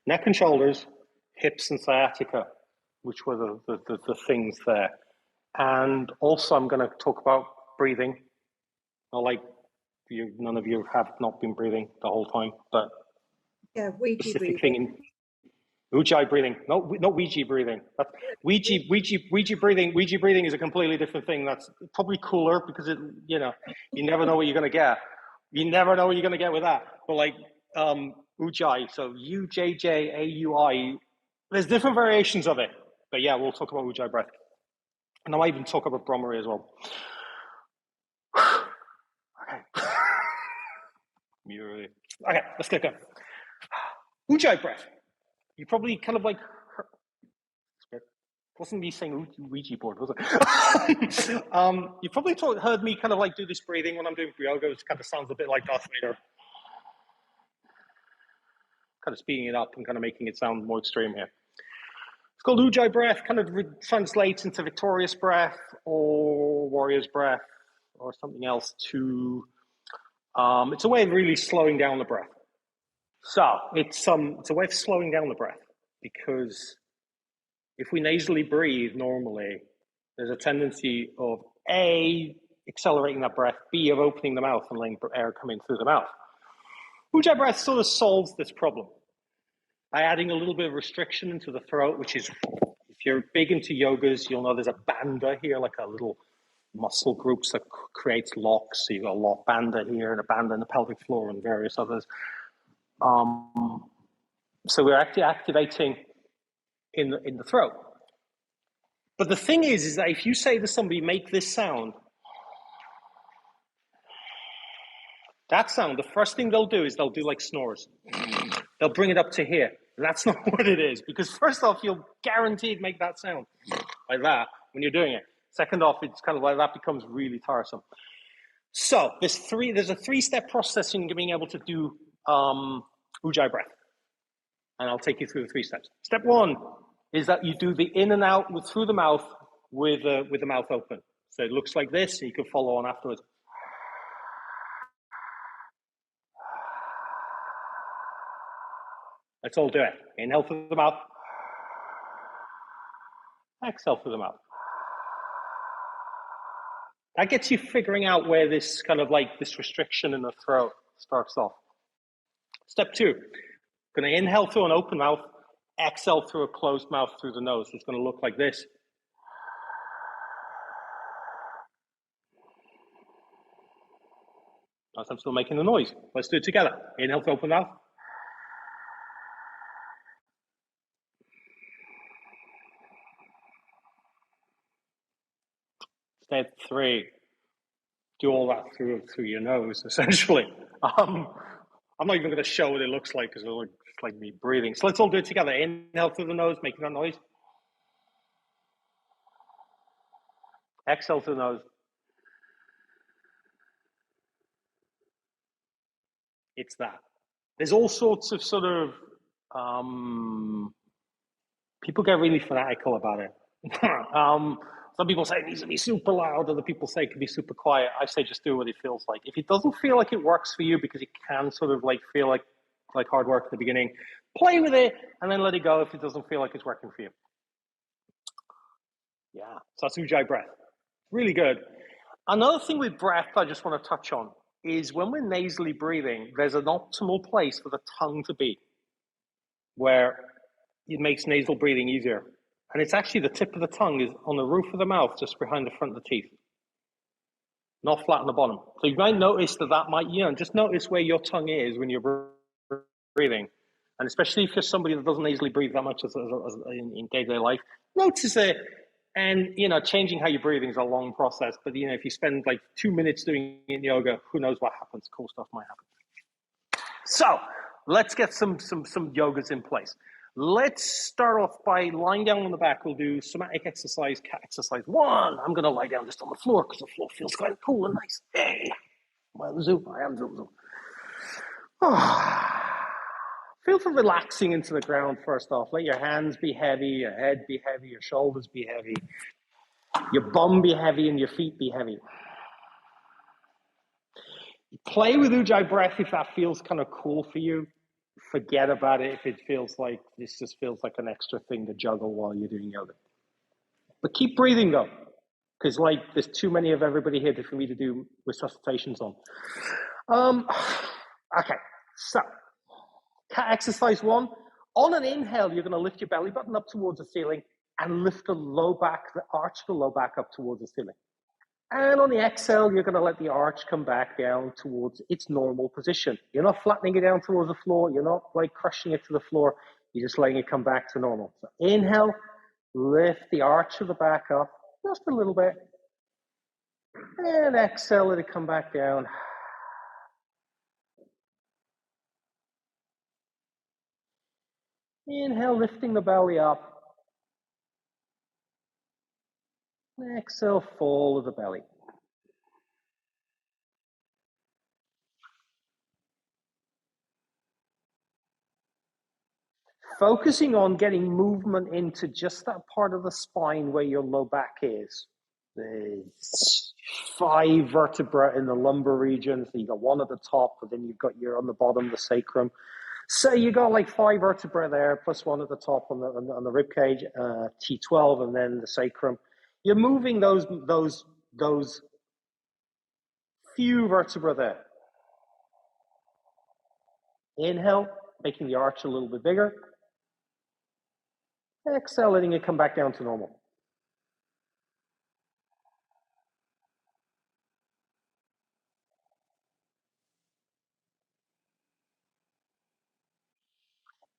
Neck and shoulders, hips and sciatica, which were the things there. And also I'm going to talk about breathing. Not like none of you have not been breathing the whole time, but yeah, Ouija breathing. Ujjayi breathing, not Ouija breathing. Ouija breathing. Ouija breathing is a completely different thing. That's probably cooler because you never know what you're gonna get. You never know what you're gonna get with that. But like Ujjayi, so Ujjayi, there's different variations of it. But yeah, we'll talk about Ujjayi breath, and I might even talk about Brahmari as well. Okay, let's get going. Ujjayi breath. You probably kind of like, wasn't me saying Ouija board, was it? You probably heard me kind of like do this breathing when I'm doing yoga. It kind of sounds a bit like Darth Vader. Kind of speeding it up and kind of making it sound more extreme here. It's called Ujjayi breath, kind of translates into victorious breath or warrior's breath or something else to, it's a way of really slowing down the breath. So it's a way of slowing down the breath because if we nasally breathe normally, there's a tendency of A, accelerating that breath, B, of opening the mouth and letting air come in through the mouth. Ujjayi breath sort of solves this problem by adding a little bit of restriction into the throat, which is, if you're big into yogas, you'll know there's a bandha here, like a little muscle groups that creates locks. So you've got a lock bandha here and a bandha in the pelvic floor and various others. So we're actually activating in the throat. But the thing is that if you say to somebody, make this sound, that sound, the first thing they'll do is they'll do like snores. They'll bring it up to here. That's not what it is, because first off, you'll guaranteed make that sound like that when you're doing it. Second off, it's kind of like that becomes really tiresome. So there's a three-step process in being able to do Ujjayi breath. And I'll take you through the 3 steps. Step 1 is that you do the in and out through the mouth with the mouth open. So it looks like this, and you can follow on afterwards. Let's all do it. Inhale through the mouth. Exhale through the mouth. That gets you figuring out where this kind of like this restriction in the throat starts off. Step 2, going to inhale through an open mouth, exhale through a closed mouth through the nose. It's going to look like this. As I'm still making the noise. Let's do it together. Inhale through open mouth. Step 3, do all that through your nose, essentially. I'm not even going to show what it looks like because it looks like me breathing. So let's all do it together. Inhale through the nose, making that noise. Exhale through the nose. It's that. There's all sorts of sort of, people get really fanatical about it. Some people say it needs to be super loud. Other people say it can be super quiet. I say just do what it feels like. If it doesn't feel like it works for you because it can sort of like feel like hard work at the beginning, play with it and then let it go if it doesn't feel like it's working for you. Yeah, so that's Ujjayi breath. Really good. Another thing with breath I just want to touch on is when we're nasally breathing, there's an optimal place for the tongue to be where it makes nasal breathing easier. And it's actually the tip of the tongue is on the roof of the mouth, just behind the front of the teeth, not flat on the bottom. So you might notice that might, just notice where your tongue is when you're breathing. And especially if you're somebody that doesn't nasally breathe that much in day-to-day life, notice it. And, changing how you're breathing is a long process. But, if you spend like 2 minutes doing it in yoga, who knows what happens? Cool stuff might happen. So let's get some yogas in place. Let's start off by lying down on the back. We'll do somatic exercise, cat exercise 1. I'm going to lie down just on the floor because the floor feels kind of cool and nice. Hey, well, zoom. I am zoom. Feel for relaxing into the ground first off. Let your hands be heavy, your head be heavy, your shoulders be heavy, your bum be heavy, and your feet be heavy. Play with Ujjayi breath if that feels kind of cool for you. forget about it if it feels like this just feels like an extra thing to juggle while you're doing yoga. But keep breathing though, because like there's too many of everybody here for me to do resuscitations on. Okay, so cat exercise 1. On an inhale, you're going to lift your belly button up towards the ceiling and lift the arch of the low back up towards the ceiling. And on the exhale, you're going to let the arch come back down towards its normal position. You're not flattening it down towards the floor. You're not like crushing it to the floor. You're just letting it come back to normal. So inhale, lift the arch of the back up just a little bit. And exhale, let it come back down. Inhale, lifting the belly up. Exhale, fall of the belly. Focusing on getting movement into just that part of the spine where your low back is. There's 5 vertebrae in the lumbar region. So you got one at the top, but then you've got your on the bottom, the sacrum. So you got like 5 vertebrae there, plus one at the top on the rib cage, T12, and then the sacrum. You're moving those few vertebrae there. Inhale, making the arch a little bit bigger. Exhale, letting it come back down to normal.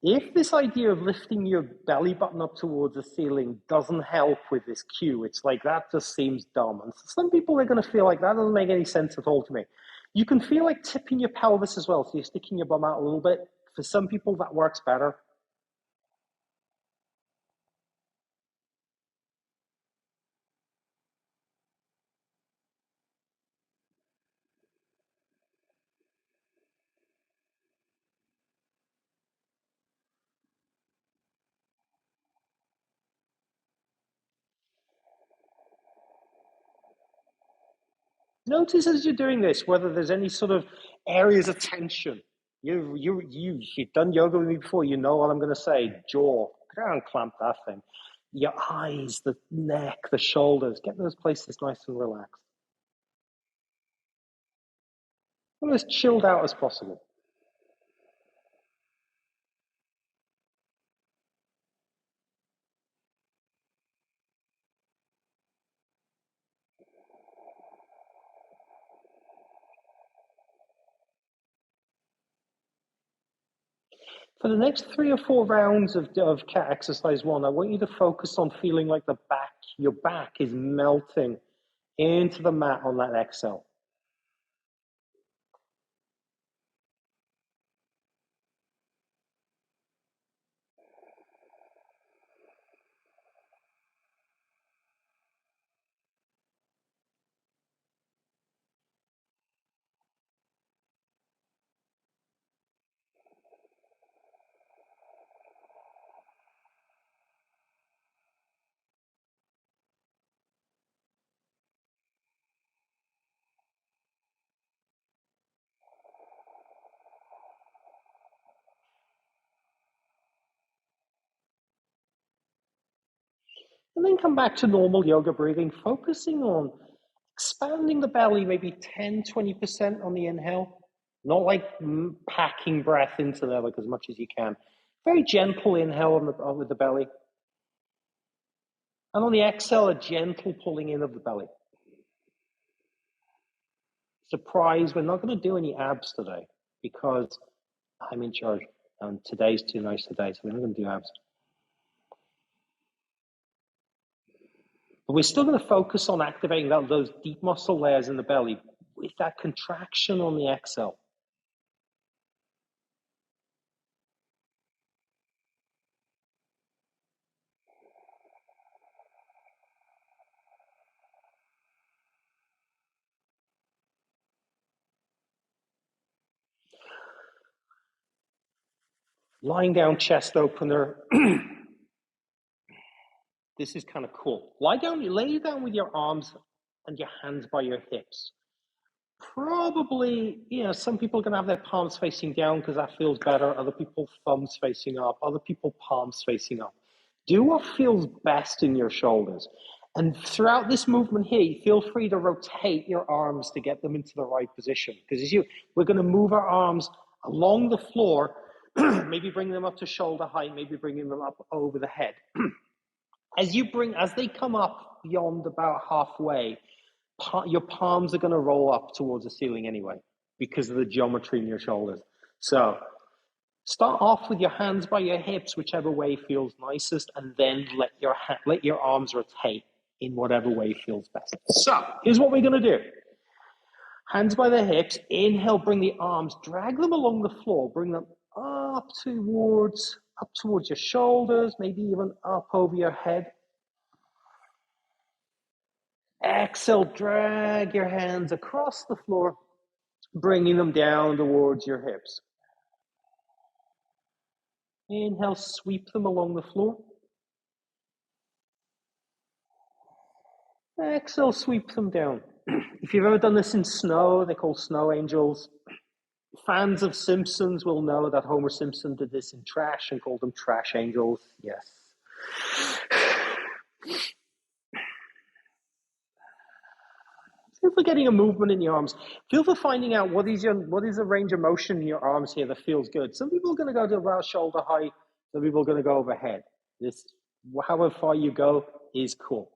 If this idea of lifting your belly button up towards the ceiling doesn't help with this cue, it's like that just seems dumb. And some people are going to feel like that doesn't make any sense at all to me. You can feel like tipping your pelvis as well. So you're sticking your bum out a little bit. For some people, that works better. Notice as you're doing this, whether there's any sort of areas of tension. You've done yoga with me before. You know what I'm going to say. Jaw, try and clamp that thing. Your eyes, the neck, the shoulders. Get those places nice and relaxed. As chilled out as possible. For the next 3 or 4 rounds of cat exercise 1, I want you to focus on feeling like your back is melting into the mat on that exhale. And then come back to normal yoga breathing, focusing on expanding the belly maybe 10, 20% on the inhale, not like packing breath into there like as much as you can. Very gentle inhale with the belly. And on the exhale, a gentle pulling in of the belly. Surprise, we're not going to do any abs today because I'm in charge and today's too nice today, so we're not going to do abs. But we're still going to focus on activating those deep muscle layers in the belly with that contraction on the exhale. Lying down, chest opener. This is kind of cool. Lay down with your arms and your hands by your hips. Probably, some people are going to have their palms facing down because that feels better. Other people, thumbs facing up. Other people, palms facing up. Do what feels best in your shoulders. And throughout this movement here, feel free to rotate your arms to get them into the right position. Because we're going to move our arms along the floor, maybe bring them up to shoulder height, maybe bringing them up over the head. As they come up beyond about halfway, your palms are going to roll up towards the ceiling anyway because of the geometry in your shoulders. So start off with your hands by your hips, whichever way feels nicest, and then let your arms rotate in whatever way feels best. So here's what we're going to do. Hands by the hips, inhale, bring the arms, drag them along the floor, bring them up towards your shoulders, maybe even up over your head. Exhale, drag your hands across the floor, bringing them down towards your hips. Inhale, sweep them along the floor. Exhale, sweep them down. If you've ever done this in snow, they're called snow angels. Fans of Simpsons will know that Homer Simpson did this in Trash and called them trash angels. Yes. Feel for getting a movement in your arms. Feel for finding out what is the range of motion in your arms here that feels good. Some people are going to go to about shoulder height. Some people are going to go overhead. However far you go is cool.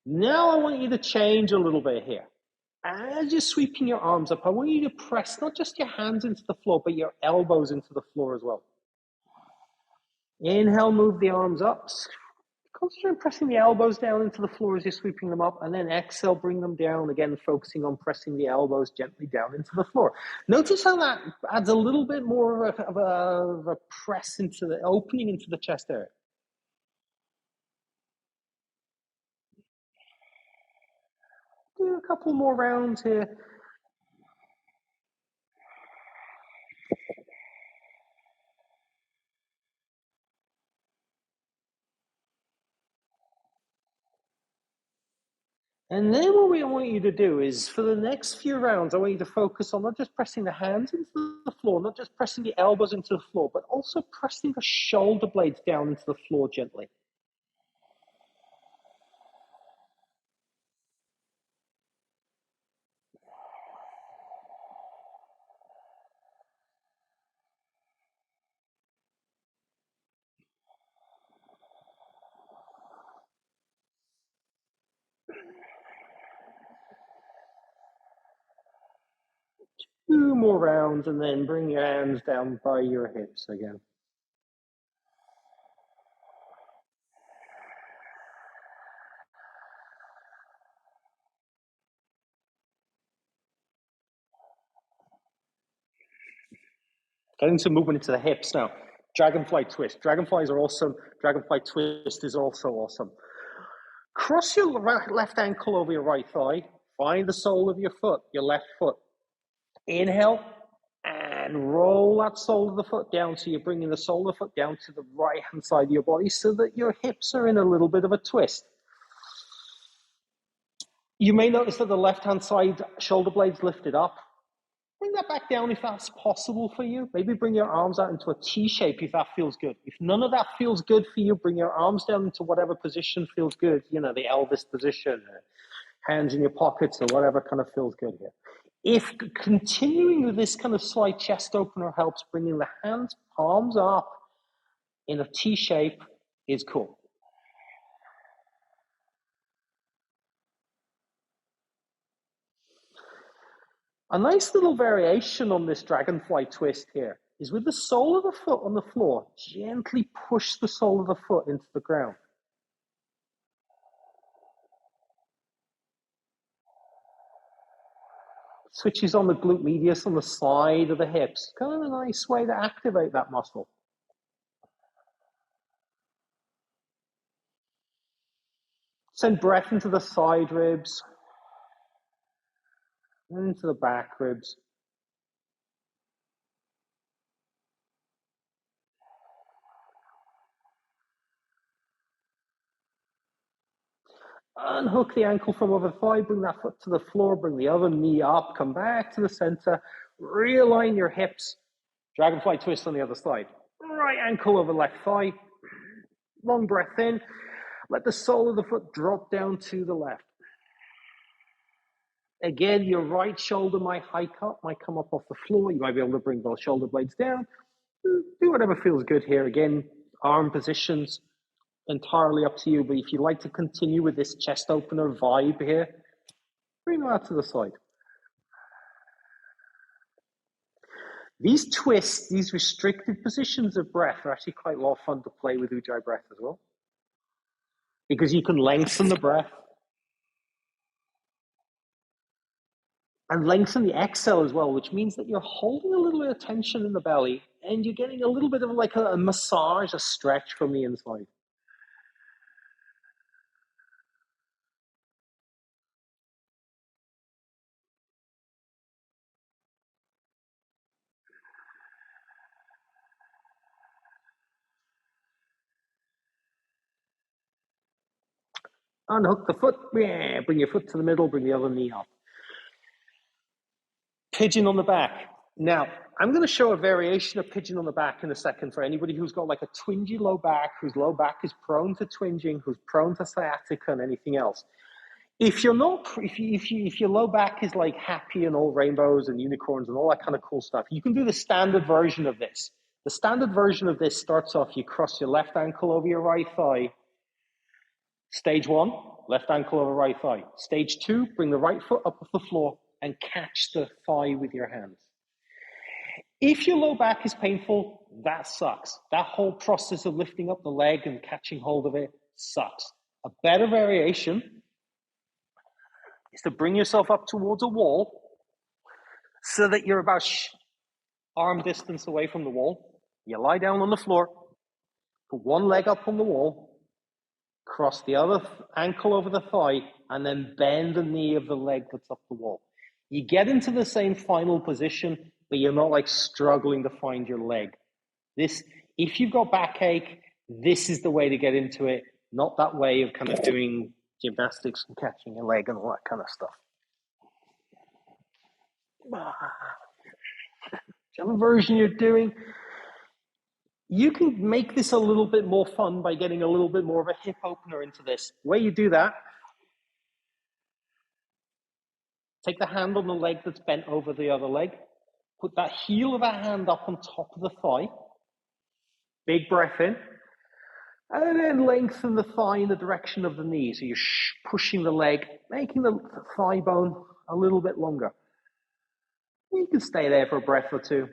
Now I want you to change a little bit here. As you're sweeping your arms up, I want you to press not just your hands into the floor, but your elbows into the floor as well. Inhale, move the arms up. Concentrate on pressing the elbows down into the floor as you're sweeping them up, and then exhale, bring them down, again focusing on pressing the elbows gently down into the floor. Notice how that adds a little bit more of a press into the opening into the chest area. Do a couple more rounds here. And then what we want you to do is, for the next few rounds, I want you to focus on not just pressing the hands into the floor, not just pressing the elbows into the floor, but also pressing the shoulder blades down into the floor gently. Two more rounds, and then bring your hands down by your hips again. Getting some movement into the hips now. Dragonfly twist. Dragonflies are awesome. Dragonfly twist is also awesome. Cross your left ankle over your right thigh. Find the sole of your foot, your left foot. Inhale and roll that sole of the foot down. So you're bringing the sole of the foot down to the right hand side of your body so that your hips are in a little bit of a twist. You may notice that the left hand side shoulder blades lifted up. Bring that back down if that's possible for you. Maybe bring your arms out into a T shape if that feels good. If none of that feels good for you, bring your arms down into whatever position feels good. The Elvis position, hands in your pockets, or whatever kind of feels good here. If continuing with this kind of slight chest opener helps, bringing the hands, palms up in a T shape is cool. A nice little variation on this dragonfly twist here is with the sole of the foot on the floor, gently push the sole of the foot into the ground. Switches on the glute medius on the side of the hips. Kind of a nice way to activate that muscle. Send breath into the side ribs, and into the back ribs. Unhook the ankle from over the thigh, bring that foot to the floor, bring the other knee up, come back to the center, realign your hips, dragonfly twist on the other side. Right ankle over left thigh, long breath in, let the sole of the foot drop down to the left. Again, your right shoulder might hike up, might come up off the floor. You might be able to bring both shoulder blades down. Do whatever feels good here. Again, arm positions, entirely up to you. But if you like to continue with this chest opener vibe here, bring that to the side. These twists, these restricted positions of breath are actually quite a lot of fun to play with Ujjayi breath as well. Because you can lengthen the breath and lengthen the exhale as well, which means that you're holding a little bit of tension in the belly and you're getting a little bit of like a massage, a stretch from the inside. Unhook the foot, bring your foot to the middle, bring the other knee up. Pigeon on the back. Now, I'm going to show a variation of pigeon on the back in a second for anybody who's got like a twingy low back, whose low back is prone to twinging, who's prone to sciatica and anything else. If you're not, if your low back is like happy and all rainbows and unicorns and all that kind of cool stuff, you can do the standard version of this. The standard version of this starts off, you cross your left ankle over your right thigh. Stage one, left ankle over right thigh. Stage two, bring the right foot up off the floor and catch the thigh with your hands. If your low back is painful, that sucks. That whole process of lifting up the leg and catching hold of it sucks. A better variation is to bring yourself up towards a wall so that you're about arm distance away from the wall. You lie down on the floor, put one leg up on the wall, cross the other ankle over the thigh, and then bend the knee of the leg that's up the wall. You get into the same final position, but you're not like struggling to find your leg. This, if you've got backache, this is the way to get into it, not that way of kind of doing gymnastics and catching your leg and all that kind of stuff. Whichever version you're doing, you can make this a little bit more fun by getting a little bit more of a hip opener into this. The way you do that, take the hand on the leg that's bent over the other leg, put that heel of that hand up on top of the thigh, big breath in, and then lengthen the thigh in the direction of the knee. So you're pushing the leg, making the thigh bone a little bit longer. You can stay there for a breath or two.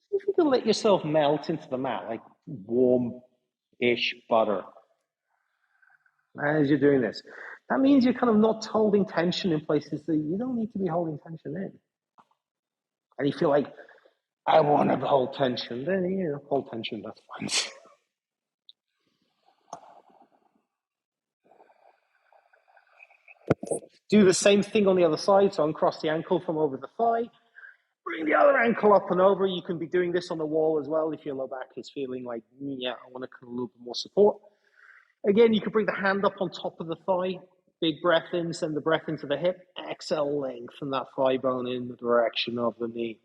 See if you can let yourself melt into the mat, like warm-ish butter. As you're doing this, that means you're kind of not holding tension in places that you don't need to be holding tension in. And you feel like, I want to hold tension, then hold tension, that's fine. Do the same thing on the other side, so uncross the ankle from over the thigh, bring the other ankle up and over. You can be doing this on the wall as well if your low back is feeling like, yeah, I want a little bit more support. Again, you can bring the hand up on top of the thigh, big breath in, send the breath into the hip, exhale, lengthen that thigh bone in the direction of the knee.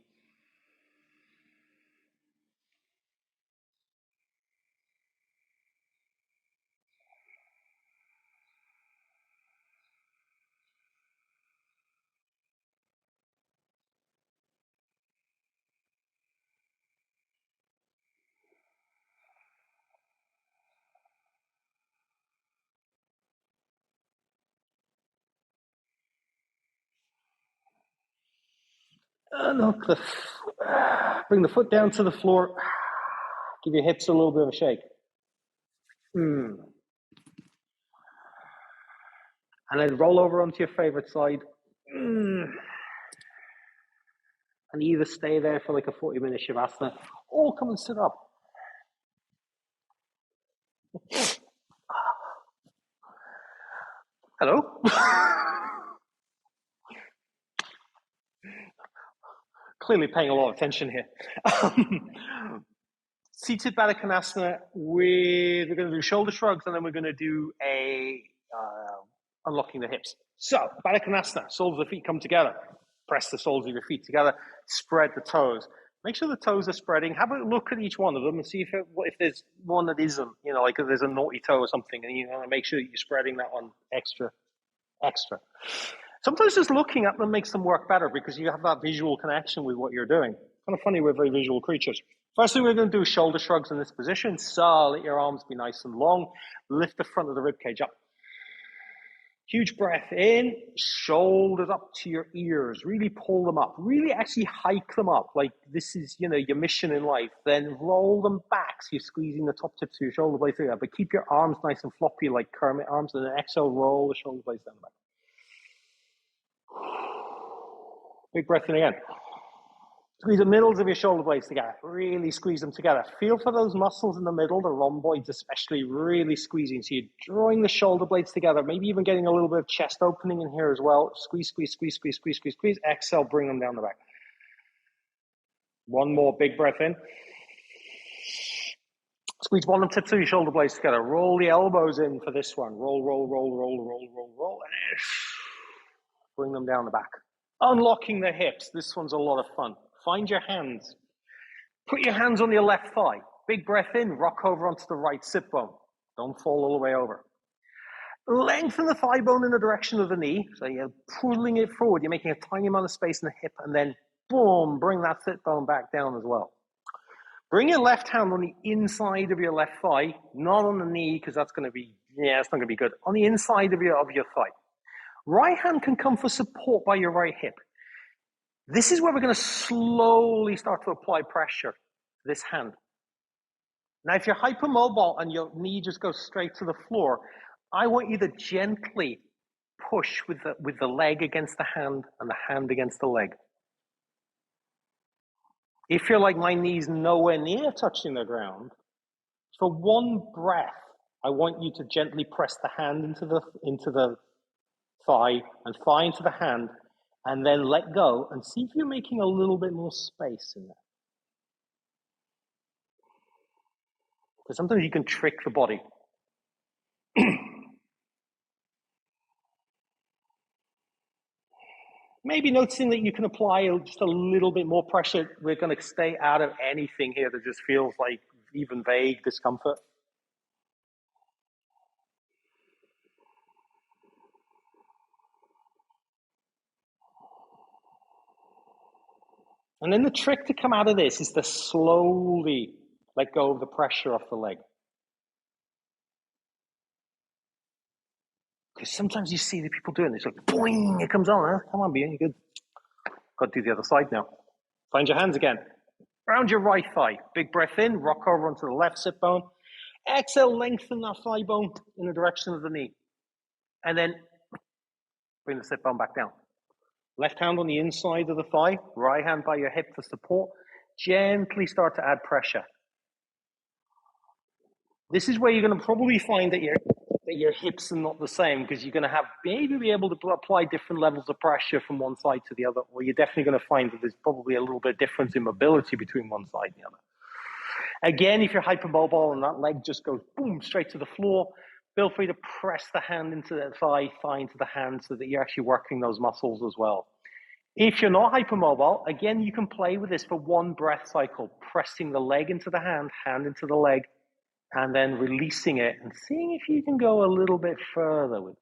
Unhook bring the foot down to the floor. Give your hips a little bit of a shake. And then roll over onto your favorite side. And either stay there for like a 40-minute Shavasana or come and sit up. Hello? clearly paying a lot of attention here. Seated Baddha Konasana, we're going to do shoulder shrugs, and then we're going to do a unlocking the hips. So, Baddha Konasana, soles of the feet come together. Press the soles of your feet together. Spread the toes. Make sure the toes are spreading. Have a look at each one of them and see if there's one that isn't. You know, like if there's a naughty toe or something, and you want to make sure that you're spreading that one extra. Sometimes just looking at them makes them work better because you have that visual connection with what you're doing. Kind of funny, we're very visual creatures. First thing we're going to do is shoulder shrugs in this position. So let your arms be nice and long. Lift the front of the rib cage up. Huge breath in, shoulders up to your ears. Really pull them up. Really actually hike them up. Like this is, you know, your mission in life. Then roll them back. So you're squeezing the top tips of your shoulder blades together. But keep your arms nice and floppy like Kermit arms. And then exhale, roll the shoulder blades down the back. Big breath in again. Squeeze the middles of your shoulder blades together. Really squeeze them together. Feel for those muscles in the middle, the rhomboids especially, really squeezing. So you're drawing the shoulder blades together, maybe even getting a little bit of chest opening in here as well. Squeeze, squeeze, squeeze, squeeze, squeeze, squeeze, squeeze. Exhale, bring them down the back. One more big breath in. Squeeze bottom tips of your shoulder blades together. Roll the elbows in for this one. Roll, roll, roll, roll, roll, roll, roll. And bring them down the back. Unlocking the hips. This one's a lot of fun. Find your hands. Put your hands on your left thigh. Big breath in, rock over onto the right sit bone. Don't fall all the way over. Lengthen the thigh bone in the direction of the knee. So you're pulling it forward. You're making a tiny amount of space in the hip, and then boom, bring that sit bone back down as well. Bring your left hand on the inside of your left thigh, not on the knee, because that's going to be, it's not going to be good. On the inside of your thigh. Right hand can come for support by your right hip. This is where we're going to slowly start to apply pressure to this hand. Now, if you're hypermobile and your knee just goes straight to the floor, I want you to gently push with the leg against the hand and the hand against the leg. If you're like my knees nowhere near touching the ground, for one breath, I want you to gently press the hand into the thigh and thigh into the hand, and then let go and see if you're making a little bit more space in there. Because sometimes you can trick the body. Maybe noticing that you can apply just a little bit more pressure. We're going to stay out of anything here that just feels like even vague discomfort. And then the trick to come out of this is to slowly let go of the pressure off the leg. Because sometimes you see the people doing this, like boing, it comes on. Huh? Come on, you're good. Got to do the other side now. Find your hands again. Round your right thigh. Big breath in, rock over onto the left sit bone. Exhale, lengthen that thigh bone in the direction of the knee. And then bring the sit bone back down. Left hand on the inside of the thigh, right hand by your hip for support. Gently start to add pressure. This is where you're going to probably find that your hips are not the same, because you're going to have maybe be able to apply different levels of pressure from one side to the other, or you're definitely going to find that there's probably a little bit of difference in mobility between one side and the other. Again, if you're hypermobile and that leg just goes boom straight to the floor, feel free to press the hand into the thigh into the hand so that you're actually working those muscles as well. If you're not hypermobile, again, you can play with this for one breath cycle, pressing the leg into the hand into the leg, and then releasing it and seeing if you can go a little bit further with this.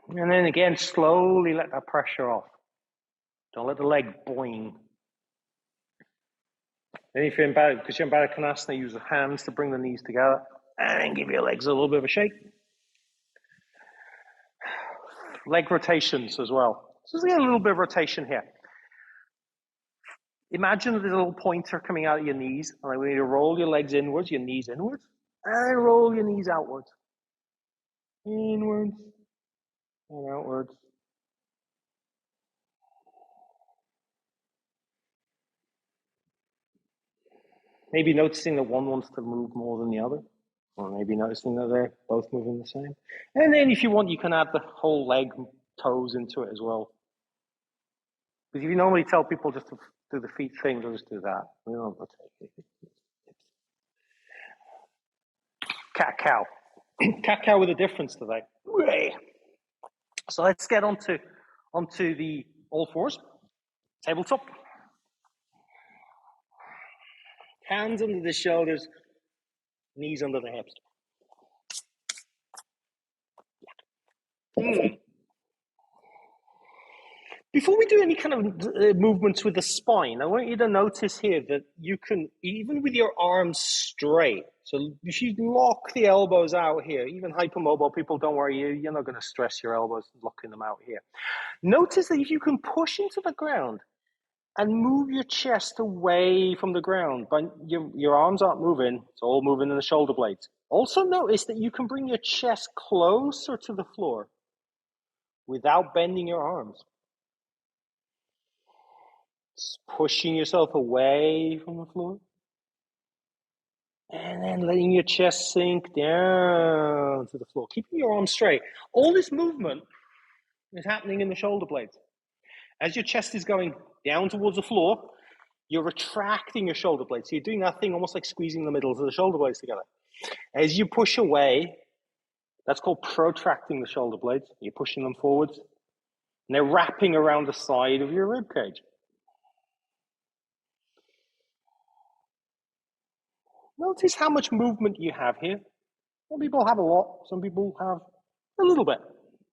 And then again, slowly let that pressure off. Don't let the leg boing. Then if you're in because you're in Baddha Konasana, use the hands to bring the knees together and then give your legs a little bit of a shake. Leg rotations as well. So let's get a little bit of rotation here. Imagine there's a little pointer coming out of your knees, and I want you to roll your legs inwards, your knees inwards, and roll your knees outwards. Inwards and outwards. Maybe noticing that one wants to move more than the other, or maybe noticing that they're both moving the same. And then if you want, you can add the whole leg, toes into it as well. Because if you normally tell people just to do the feet thing, they'll just do that. We don't have to take it. Cat-cow. Cat-cow with a difference today. So let's get onto the all fours. Tabletop. Hands under the shoulders, knees under the hips. Before we do any kind of movements with the spine, I want you to notice here that you can, even with your arms straight, so if you lock the elbows out here, even hypermobile people, don't worry, you're not going to stress your elbows locking them out here. Notice that if you can push into the ground and move your chest away from the ground, but your arms aren't moving, it's all moving in the shoulder blades. Also notice that you can bring your chest closer to the floor without bending your arms. Pushing yourself away from the floor. And then letting your chest sink down to the floor. Keeping your arms straight. All this movement is happening in the shoulder blades. As your chest is going down towards the floor, you're retracting your shoulder blades. So you're doing that thing almost like squeezing the middles of the shoulder blades together. As you push away, that's called protracting the shoulder blades. You're pushing them forwards. And they're wrapping around the side of your rib cage. Notice how much movement you have here. Some people have a lot, some people have a little bit.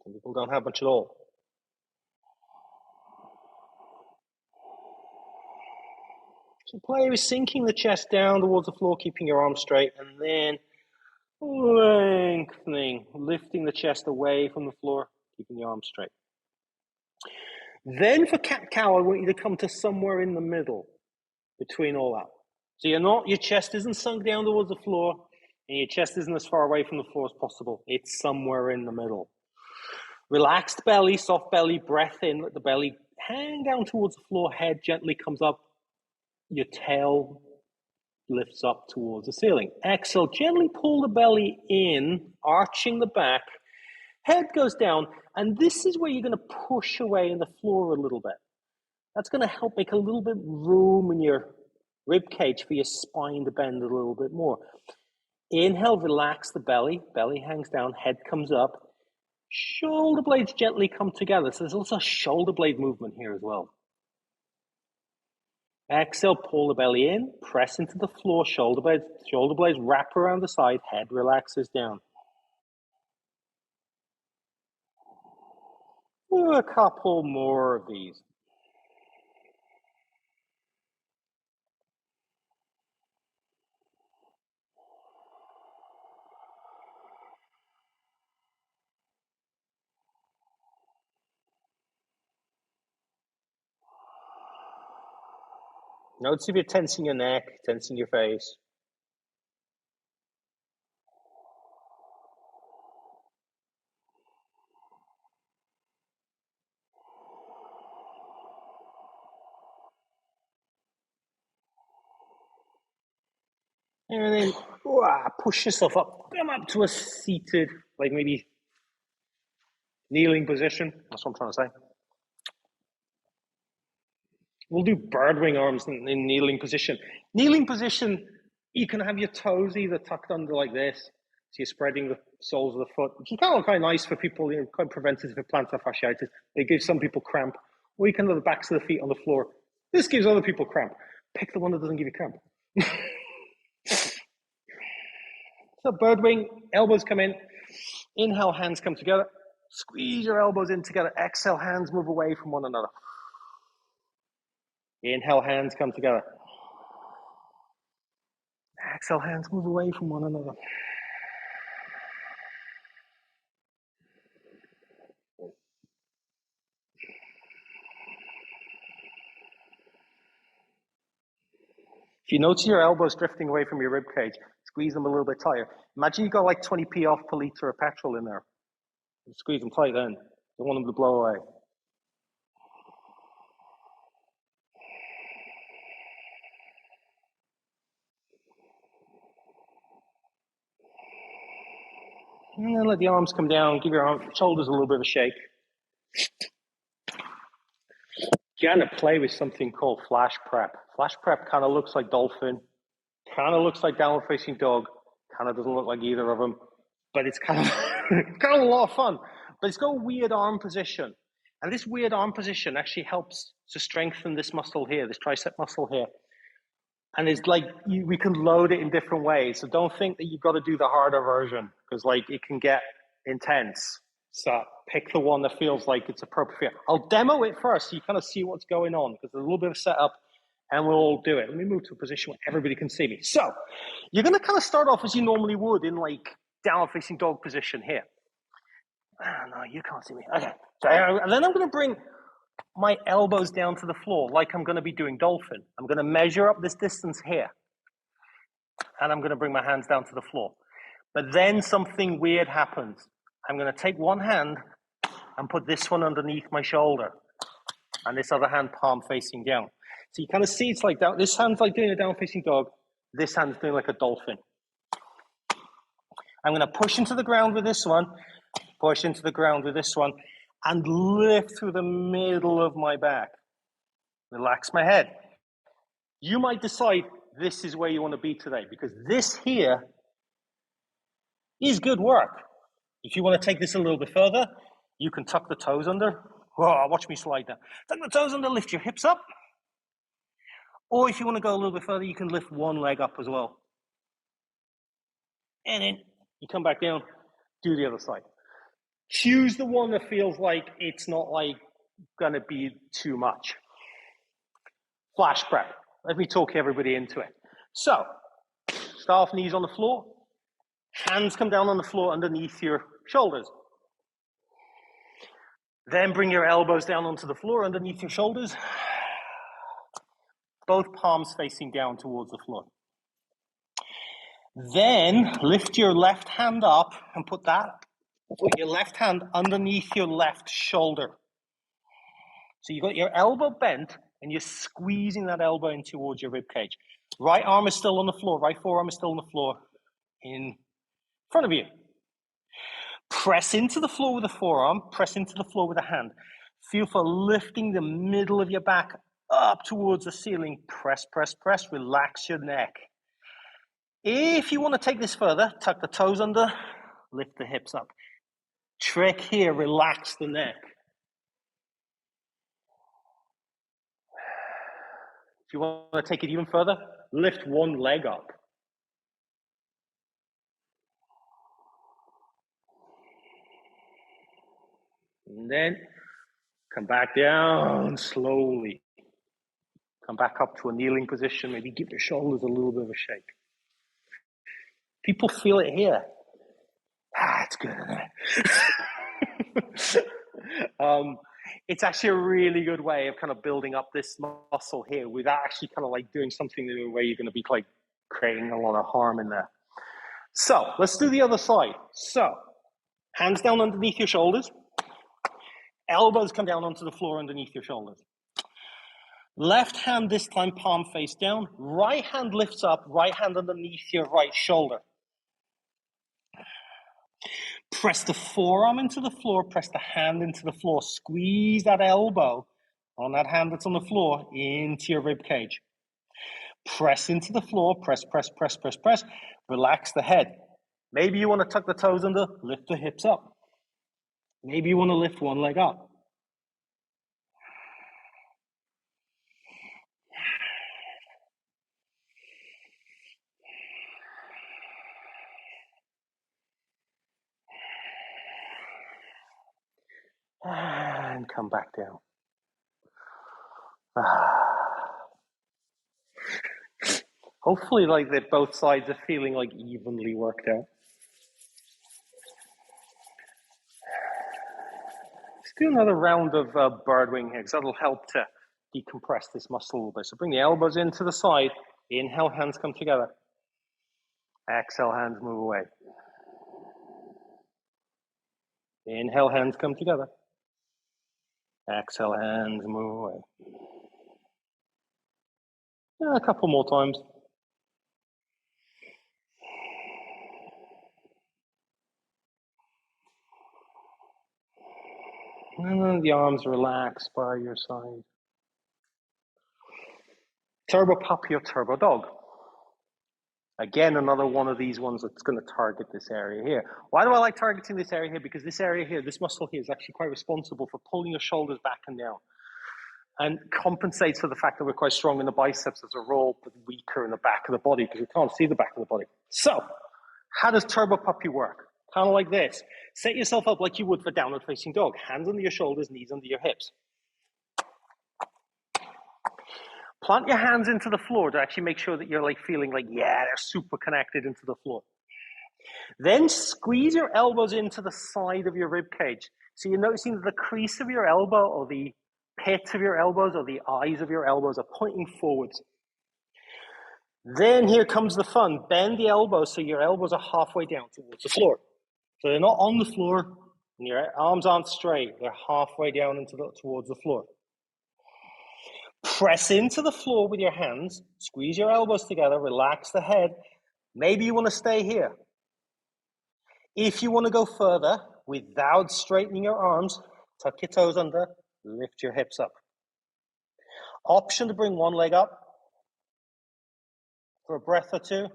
Some people don't have much at all. So play with sinking the chest down towards the floor, keeping your arms straight, and then lengthening, lifting the chest away from the floor, keeping your arms straight. Then for cat-cow, I want you to come to somewhere in the middle between all that. So your chest isn't sunk down towards the floor, and your chest isn't as far away from the floor as possible. It's somewhere in the middle. Relaxed belly, soft belly, breath in, let the belly hang down towards the floor, head gently comes up, your tail lifts up towards the ceiling. Exhale, gently pull the belly in, arching the back, head goes down, and this is where you're going to push away in the floor a little bit. That's going to help make a little bit room in your rib cage for your spine to bend a little bit more. Inhale, relax the belly, belly hangs down, head comes up, shoulder blades gently come together. So there's also a shoulder blade movement here as well. Exhale, pull the belly in, press into the floor, shoulder blades wrap around the side, head relaxes down. Do a couple more of these. Notice if you're tensing your neck, tensing your face. And then push yourself up, come up to a seated, like maybe kneeling position. That's what I'm trying to say. We'll do birdwing arms in kneeling position. Kneeling position, you can have your toes either tucked under like this, so you're spreading the soles of the foot, which is kind of nice for people, quite preventative of plantar fasciitis. It gives some people cramp. Or you can have the backs of the feet on the floor. This gives other people cramp. Pick the one that doesn't give you cramp. So birdwing, elbows come in. Inhale, hands come together. Squeeze your elbows in together. Exhale, hands move away from one another. Inhale, hands come together. Exhale, hands move away from one another. you notice your elbows drifting away from your rib cage, squeeze them a little bit tighter. Imagine you got like 20p off per litre of petrol in there. Squeeze them tight then. Don't want them to blow away. And then let the arms come down, give your shoulders a little bit of a shake. You're going to play with something called flash prep. Flash prep kind of looks like dolphin, kind of looks like downward facing dog, kind of doesn't look like either of them, but it's kind of, kind of a lot of fun. But it's got a weird arm position. And this weird arm position actually helps to strengthen this muscle here, this tricep muscle here. And it's like, we can load it in different ways. So don't think that you've got to do the harder version, because like it can get intense. So pick the one that feels like it's appropriate. I'll demo it first so you kind of see what's going on, because there's a little bit of setup and we'll all do it. Let me move to a position where everybody can see me. So you're going to kind of start off as you normally would in like downward facing dog position here. No, you can't see me. Okay. So, and then I'm going to bring my elbows down to the floor like I'm going to be doing dolphin. I'm going to measure up this distance here. And I'm going to bring my hands down to the floor. But then something weird happens. I'm going to take one hand and put this one underneath my shoulder. And this other hand palm facing down. So you kind of see it's like that. This hand's like doing a down facing dog. This hand's doing like a dolphin. I'm going to push into the ground with this one. Push into the ground with this one. And lift through the middle of my back. Relax my head. You might decide this is where you want to be today, because this here is good work. If you want to take this a little bit further, you can tuck the toes under. Oh, watch me slide down. Tuck the toes under, lift your hips up. Or if you want to go a little bit further, you can lift one leg up as well. And then you come back down, do the other side. Choose the one that feels like it's not like going to be too much. Flash prep. Let me talk everybody into it. So, start off knees on the floor. Hands come down on the floor underneath your shoulders. Then bring your elbows down onto the floor underneath your shoulders. Both palms facing down towards the floor. Then lift your left hand up and put your left hand underneath your left shoulder. So you've got your elbow bent and you're squeezing that elbow in towards your rib cage. Right arm is still on the floor, right forearm is still on the floor in front of you. Press into the floor with the forearm, press into the floor with the hand. Feel for lifting the middle of your back up towards the ceiling. Press, press, press, relax your neck. If you want to take this further, tuck the toes under, lift the hips up. Trick here, relax the neck. If you want to take it even further, lift one leg up. And then come back down slowly. Come back up to a kneeling position. Maybe give your shoulders a little bit of a shake. People feel it here. It's good, isn't it? It's actually a really good way of kind of building up this muscle here without actually kind of like doing something where you're going to be like creating a lot of harm in there. So let's do the other side. So hands down underneath your shoulders. Elbows come down onto the floor underneath your shoulders. Left hand this time, palm face down. Right hand lifts up, right hand underneath your right shoulder. Press the forearm into the floor, press the hand into the floor. Squeeze that elbow on that hand that's on the floor into your rib cage. Press into the floor, press, press, press, press, press. Relax the head. Maybe you want to tuck the toes under, lift the hips up. Maybe you want to lift one leg up. And come back down. Hopefully, like that, both sides are feeling like evenly worked out. Let's do another round of bird wing here, because that'll help to decompress this muscle a little bit. So bring the elbows into the side. Inhale, hands come together. Exhale, hands move away. Inhale, hands come together. Exhale, hands move away. A couple more times. And then the arms relax by your side. Turbo puppy or turbo dog. Again, another one of these ones that's going to target this area here. Why do I like targeting this area here? Because this area here, this muscle here is actually quite responsible for pulling your shoulders back and down and compensates for the fact that we're quite strong in the biceps as a rule, but weaker in the back of the body because we can't see the back of the body. So, how does turbo puppy work? Kind of like this. Set yourself up like you would for downward facing dog. Hands under your shoulders, knees under your hips. Plant your hands into the floor to actually make sure that you're like feeling like, yeah, they're super connected into the floor. Then squeeze your elbows into the side of your rib cage. So you're noticing that the crease of your elbow or the pit of your elbows or the eyes of your elbows are pointing forwards. Then here comes the fun. Bend the elbows so your elbows are halfway down towards the floor. So they're not on the floor and your arms aren't straight. They're halfway down towards the floor. Press into the floor with your hands. Squeeze your elbows together. Relax the head. Maybe you want to stay here. If you want to go further without straightening your arms, tuck your toes under, lift your hips up. Option to bring one leg up for a breath or two.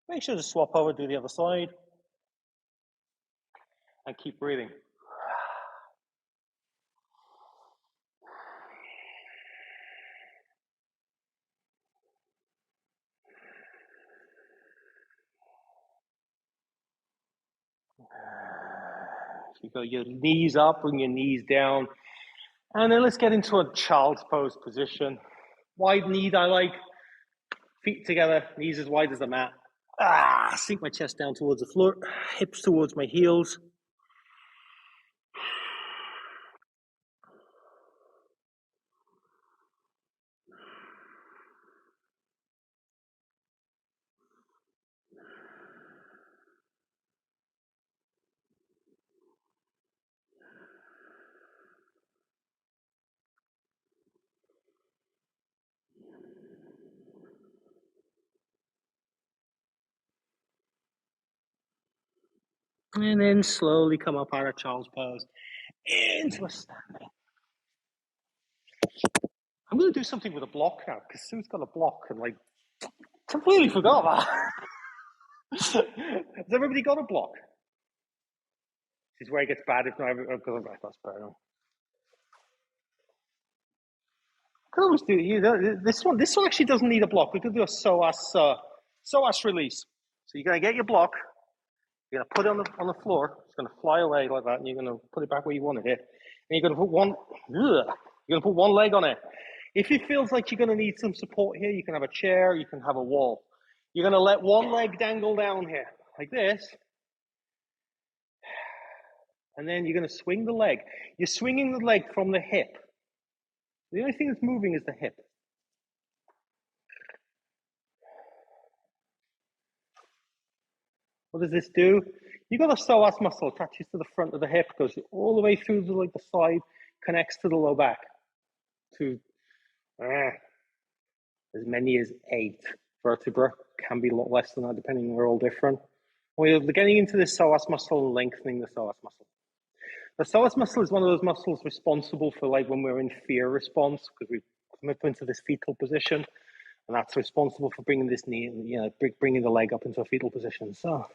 Make sure to swap over, do the other side. And keep breathing. You go your knees up, bring your knees down. And then let's get into a child's pose position. Wide knee, I like. Feet together, knees as wide as the mat. Sink my chest down towards the floor, hips towards my heels. And then slowly come up out of child's pose into a standing. I'm going to do something with a block now because Sue's got a block and like completely forgot that. Has everybody got a block? This is where it gets bad if not everybody goes back. That's better. Could always do this one. This one actually doesn't need a block. We could do a psoas release. So you're going to get your block. You're going to put it on the floor. It's going to fly away like that, and you're going to put it back where you wanted it. And you're going to put one leg on it. If it feels like you're going to need some support here, you can have a chair, you can have a wall. You're going to let one leg dangle down here, like this. And then you're going to swing the leg. You're swinging the leg from the hip. The only thing that's moving is the hip. What does this do? You got the psoas muscle attaches to the front of the hip, goes all the way through to like the side, connects to the low back. To as many as 8 vertebrae, can be a lot less than that depending, they're all different. We're getting into this psoas muscle and lengthening the psoas muscle. The psoas muscle is one of those muscles responsible for like when we're in fear response, because we come up into this fetal position, and that's responsible for bringing this knee, bringing the leg up into a fetal position. So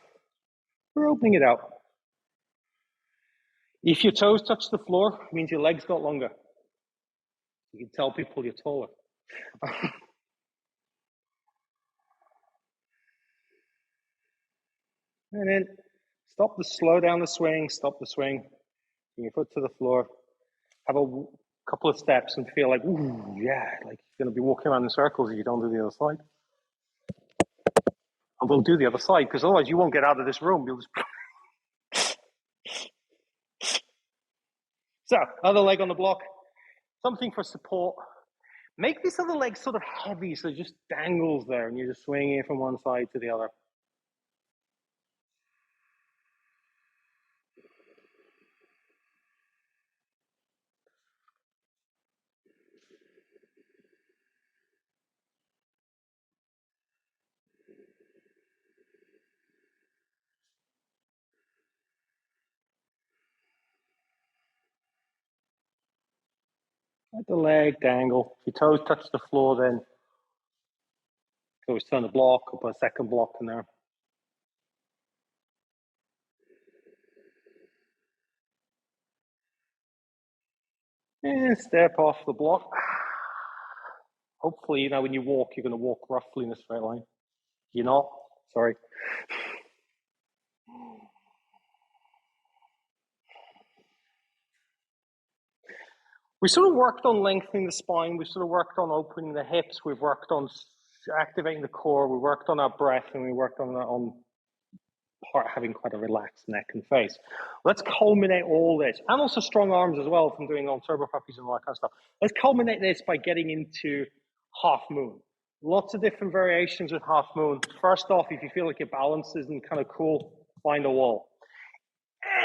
we're opening it out. If your toes touch the floor, it means your legs got longer. You can tell people you're taller. And then slow down the swing, stop the swing. Bring your foot to the floor. Have a couple of steps and feel like, ooh, yeah, like you're going to be walking around in circles if you don't do the other side. And we'll do the other side because otherwise you won't get out of this room. You'll just... So, other leg on the block. Something for support. Make this other leg sort of heavy so it just dangles there and you're just swinging it from one side to the other. Let the leg dangle. If your toes touch the floor, then always turn the block or put a second block in there. And step off the block. Hopefully, when you walk, you're going to walk roughly in a straight line. You're not? Sorry. We sort of worked on lengthening the spine. We sort of worked on opening the hips. We've worked on activating the core. We worked on our breath, and we worked on having quite a relaxed neck and face. Let's culminate all this, and also strong arms as well from doing on turbo puppies and all that kind of stuff. Let's culminate this by getting into half moon. Lots of different variations with half moon. First off, if you feel like your balance isn't kind of cool, find a wall.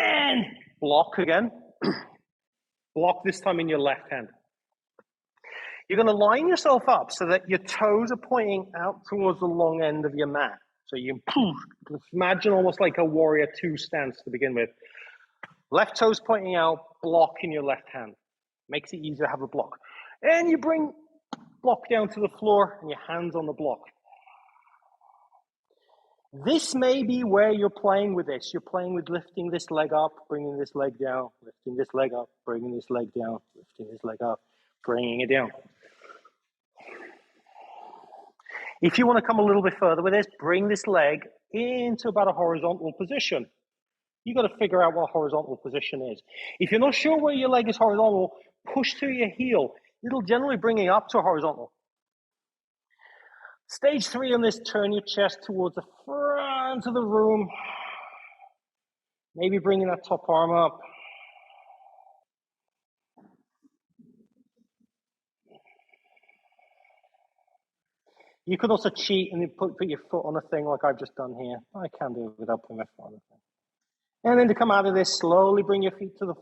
And block again. Block this time in your left hand. You're going to line yourself up so that your toes are pointing out towards the long end of your mat. So you imagine almost like a warrior two stance to begin with. Left toes pointing out, block in your left hand. Makes it easier to have a block. And you bring block down to the floor and your hands on the block. This may be where you're playing with this. You're playing with lifting this leg up, bringing this leg down, lifting this leg up, bringing this leg down, lifting this leg up, bringing it down. If you want to come a little bit further with this, bring this leg into about a horizontal position. You've got to figure out what horizontal position is. If you're not sure where your leg is horizontal, push through your heel. It'll generally bring it up to horizontal. Stage 3 on this, turn your chest towards the front of the room. Maybe bringing that top arm up. You could also cheat and put your foot on a thing like I've just done here. I can do it without putting my foot on the thing. And then to come out of this, slowly bring your feet to the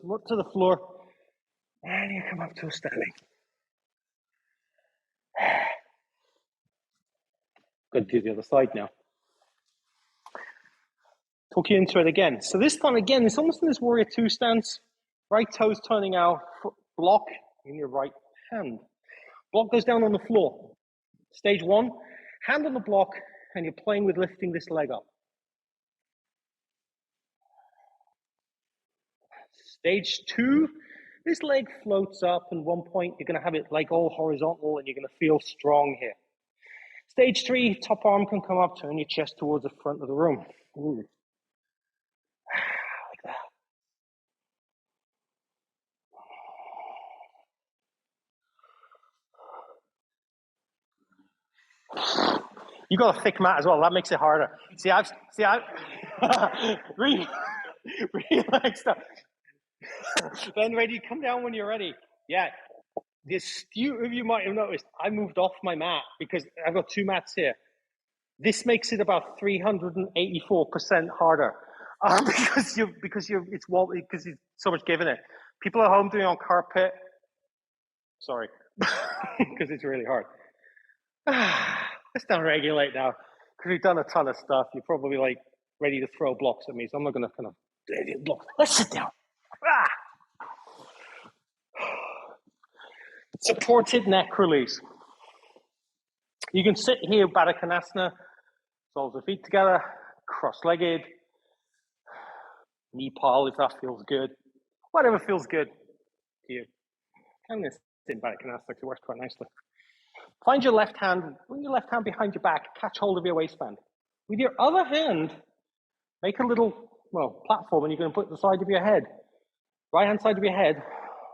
floor. And you come up to a standing. Good to do the other side now. Talk you into it again. So this time again, it's almost in this warrior two stance. Right toes turning out, block in your right hand. Block goes down on the floor. Stage 1, hand on the block, and you're playing with lifting this leg up. Stage 2, this leg floats up, and 1 point you're going to have it like all horizontal, and you're going to feel strong here. Stage 3, top arm can come up, turn your chest towards the front of the room. Ooh. Like that. You got a thick mat as well. That makes it harder. See, I've relax. Then ready, come down when you're ready. Yeah. The astute of you might have noticed I moved off my mat because I've got 2 mats here. This makes it about 384% harder because it's so much giving it. People at home doing on carpet. Sorry, because it's really hard. Let's down-regulate now because we've done a ton of stuff. You're probably like ready to throw blocks at me, so I'm not going to kind of block. Let's sit down. Supported neck release. You can sit here, Baddha Konasana, soles of feet together, cross-legged, knee pile if that feels good. Whatever feels good to you. I'm going to sit in Baddha Konasana because it works quite nicely. Find your left hand, bring your left hand behind your back, catch hold of your waistband. With your other hand, make a little, platform, and you're going to put the side of your head, right-hand side of your head,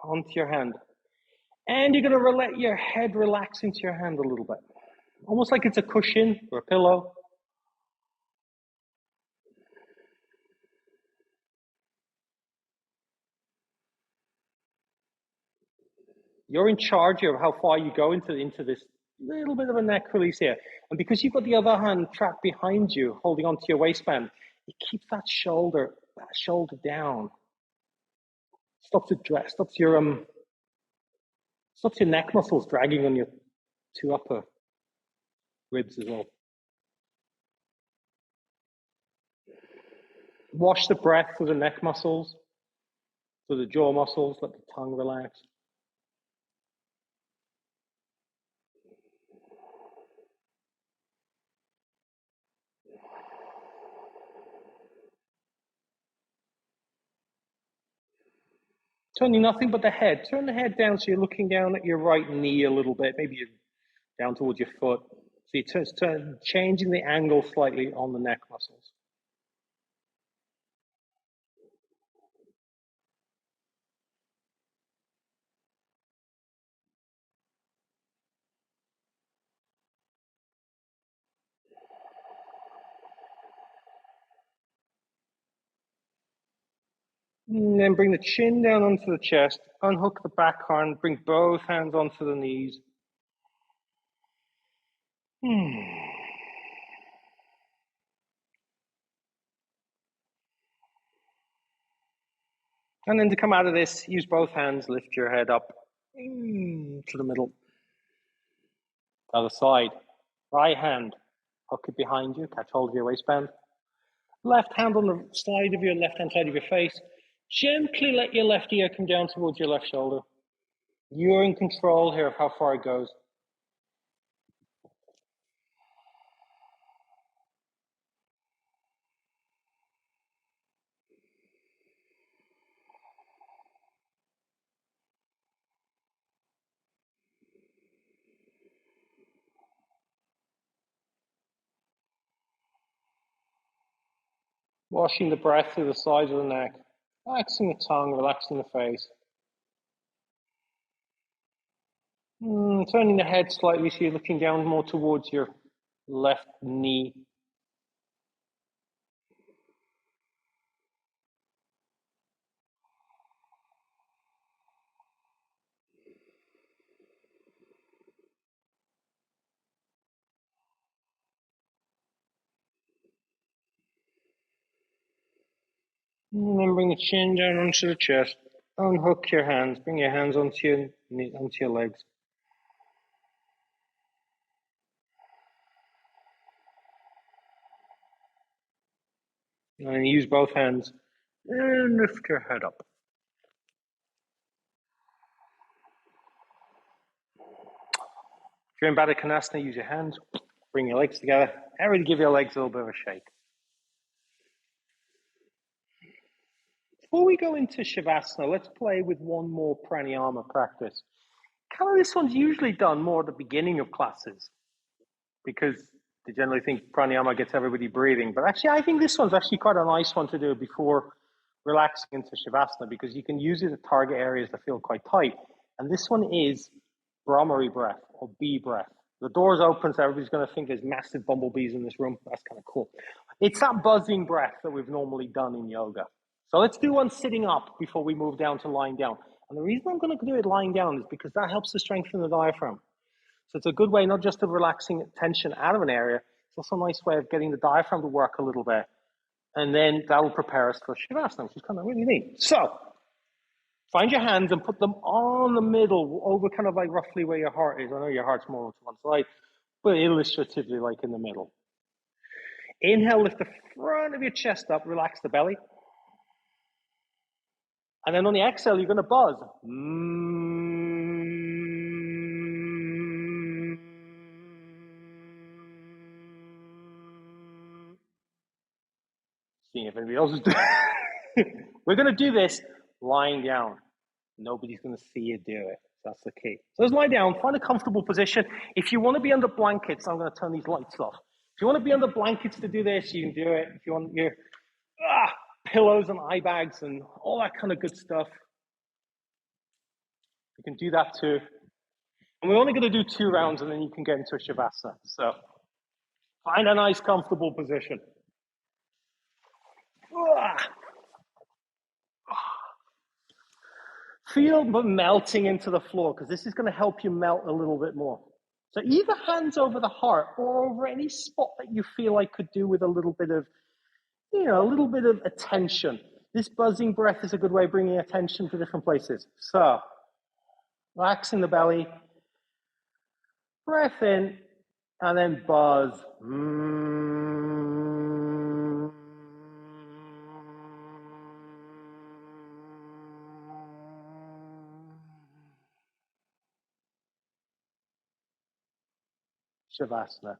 onto your hand. And you're going to let your head relax into your hand a little bit. Almost like it's a cushion or a pillow. You're in charge of how far you go into this little bit of a neck release here. And because you've got the other hand trapped behind you, holding onto your waistband, it keeps that shoulder down. Stops your neck muscles dragging on your two upper ribs as well. Wash the breath through the neck muscles, through the jaw muscles, let the tongue relax. Turning nothing but the head. Turn the head down so you're looking down at your right knee a little bit, maybe down towards your foot. So you're changing the angle slightly on the neck muscles. And then bring the chin down onto the chest, unhook the back arm, bring both hands onto the knees. And then to come out of this, use both hands, lift your head up to the middle. Other side, right hand, hook it behind you, catch hold of your waistband. Left hand on the side of your left-hand side of your face. Gently let your left ear come down towards your left shoulder. You're in control here of how far it goes. Washing the breath through the sides of the neck. Relaxing the tongue, relaxing the face. Turning the head slightly so you're looking down more towards your left knee. And then bring the chin down onto the chest. Unhook your hands. Bring your hands onto your legs. And use both hands. And lift your head up. If you're in Baddha Konasana, use your hands. Bring your legs together. Everybody give your legs a little bit of a shake. Before we go into Shavasana, let's play with one more pranayama practice. Kind of this one's usually done more at the beginning of classes because they generally think pranayama gets everybody breathing. But actually, I think this one's actually quite a nice one to do before relaxing into Shavasana because you can use it to target areas that feel quite tight. And this one is Brahmari breath or bee breath. The door's open, so everybody's going to think there's massive bumblebees in this room. That's kind of cool. It's that buzzing breath that we've normally done in yoga. So let's do one sitting up before we move down to lying down. And the reason I'm going to do it lying down is because that helps to strengthen the diaphragm. So it's a good way not just of relaxing tension out of an area, it's also a nice way of getting the diaphragm to work a little bit. And then that'll prepare us for Shavasana, which is kind of really neat. So find your hands and put them on the middle, over kind of like roughly where your heart is. I know your heart's more to one side, but illustratively like in the middle. Inhale, lift the front of your chest up, relax the belly. And then on the exhale, you're going to buzz. Seeing if anybody else is doing it. We're going to do this lying down. Nobody's going to see you do it. That's the key. So let's lie down, find a comfortable position. If you want to be under blankets, I'm going to turn these lights off. If you want to be under blankets to do this, you can do it. If you want your pillows and eye bags and all that kind of good stuff, you can do that too. And we're only going to do 2 rounds and then you can get into a Shavasana. So find a nice comfortable position. Feel them melting into the floor, because this is going to help you melt a little bit more. So either hands over the heart or over any spot that you feel I could do with a little bit of, a little bit of attention. This buzzing breath is a good way of bringing attention to different places. So, relaxing the belly, breath in, and then buzz. Shavasana.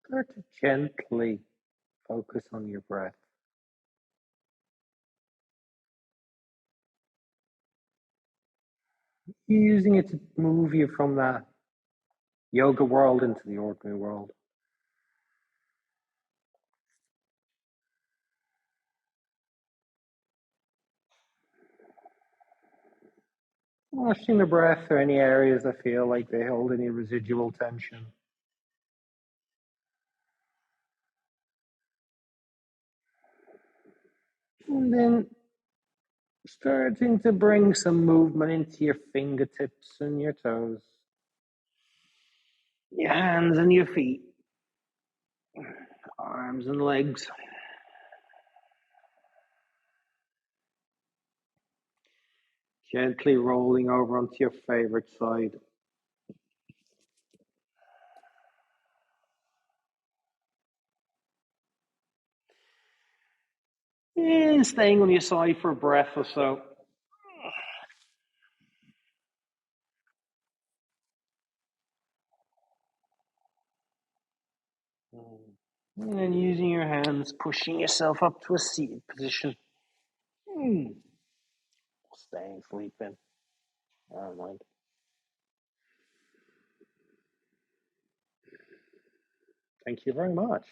Start to gently focus on your breath. You're using it to move you from that yoga world into the ordinary world. Watching the breath or any areas that feel like they hold any residual tension. And then starting to bring some movement into your fingertips and your toes, your hands and your feet, arms and legs. Gently rolling over onto your favorite side. And staying on your side for a breath or so. And then using your hands, pushing yourself up to a seated position. Staying sleeping. I don't mind. Thank you very much.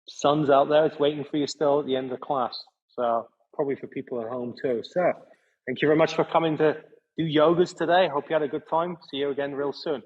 Sun's out there. It's waiting for you still at the end of the class. So probably for people at home too. So thank you very much for coming to do yogas today. Hope you had a good time. See you again real soon.